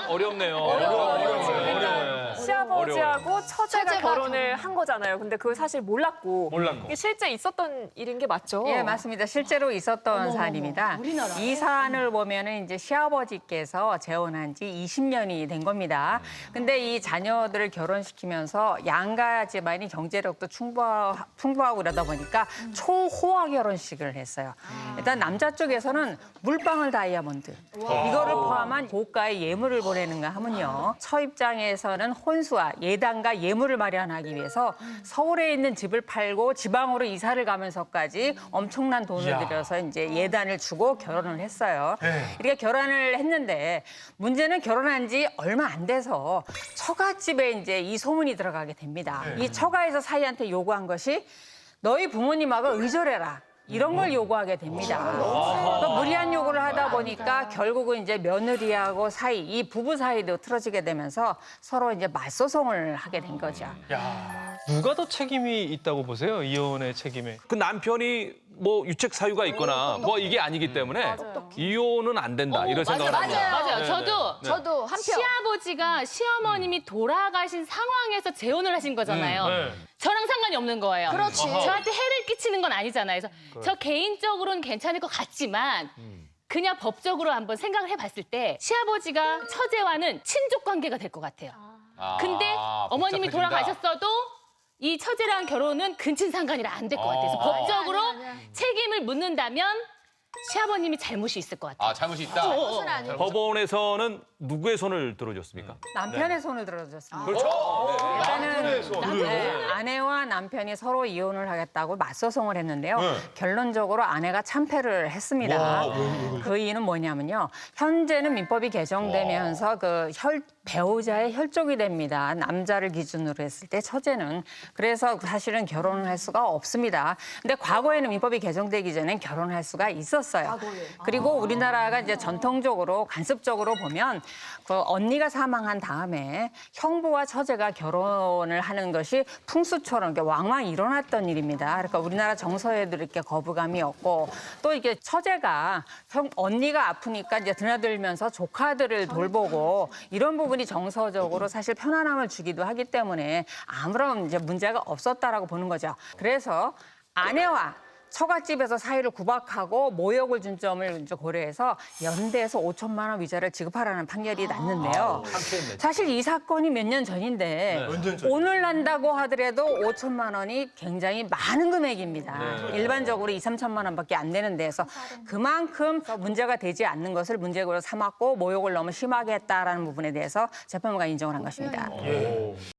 어렵네요. 그러니까 시아버지하고 처제가 결혼을 한 거잖아요. 근데 그걸 사실 몰랐고. 이게 실제 있었던 일인 게 맞죠? 예, 맞습니다. 실제로 있었던 사안입니다. 이 사안을 보면은 이제 시아버지께서 재혼한 지 20년이 된 겁니다. 근데 이 자녀들을 결혼시키면서 양가 집안이 경제력도 풍부하고 이러다 보니까 초호화 결혼식을 했어요. 일단 남자 쪽에서는 물방울 다이아몬드 이거를 포함한 고가의 예물을 보내는가 하면요. 처 입장에서는 혼수와 예단과 예물을 마련하기 위해서 서울에 있는 집을 팔고 지방으로 이사를 가면서까지 엄청난 돈을 들여서 이제 예단을 주고 결혼을 했어요. 이렇게 결혼을 했는데 문제는 결혼한 지 얼마 안 돼서 처가집에 이제 이 소문이 들어가게 됩니다. 이 처가에서 사이한테 요구한 것이 너희 부모님하고 의절해라. 이런 걸 요구하게 됩니다. 그러니까 무리한 요구를 하다 보니까 결국은 이제 며느리하고 사이, 이 부부 사이도 틀어지게 되면서 서로 이제 맞소송을 하게 된 거죠. 누가 더 책임이 있다고 보세요? 이혼의 책임에. 그 남편이 뭐 유책 사유가 있거나 뭐 이게 아니기 때문에 이혼은 안 된다 이런 생각을 합니다. 맞아요. 네. 저도 한편 시아버지가 시어머님이 돌아가신 상황에서 재혼을 하신 거잖아요. 저랑 상관이 없는 거예요. 그렇지. 저한테 해를 끼치는 건 아니잖아요. 그래서 저 개인적으로는 괜찮을 것 같지만 그냥 법적으로 한번 생각을 해봤을 때 시아버지가 처제와는 친족 관계가 될 것 같아요. 근데 어머님이 돌아가셨어도 이 처제랑 결혼은 근친상간이라 안 될 것 같아서 법적으로 책임을 묻는다면 시아버님이 잘못이 있을 것 같아요. 아, 잘못이 있다. 법원에서는 누구의 손을 들어줬습니까? 남편의 손을 들어줬습니다. 그렇죠. 일단은 아내와 남편이 서로 이혼을 하겠다고 맞소송을 했는데요. 결론적으로 아내가 참패를 했습니다. 그 이유는 뭐냐면요. 현재는 민법이 개정되면서 그 배우자의 혈족이 됩니다. 남자를 기준으로 했을 때 처제는. 그래서 사실은 결혼을 할 수가 없습니다. 근데 과거에는 민법이 개정되기 전엔 결혼할 수가 있었어요. 그리고 우리나라가 이제 전통적으로 관습적으로 보면 그 언니가 사망한 다음에 형부와 처제가 결혼을 하는 것이 풍수처럼 이렇게 왕왕 일어났던 일입니다. 그러니까 우리나라 정서에도 이렇게 거부감이 없고 또 이게 처제가 언니가 아프니까 이제 드나들면서 조카들을 돌보고 이런 부분이 정서적으로 사실 편안함을 주기도 하기 때문에 아무런 이제 문제가 없었다라고 보는 거죠. 그래서 아내와 처갓집에서 사이를 구박하고 모욕을 준 점을 이제 고려해서 연대에서 5천만 원 위자를 지급하라는 판결이 났는데요. 사실 이 사건이 몇 년 전인데 오늘 난다고 하더라도 5천만 원이 굉장히 많은 금액입니다. 일반적으로 2, 3천만 원밖에 안 되는 데서 그만큼 문제가 되지 않는 것을 문제로 삼았고 모욕을 너무 심하게 했다라는 부분에 대해서 재판부가 인정을 한 것입니다.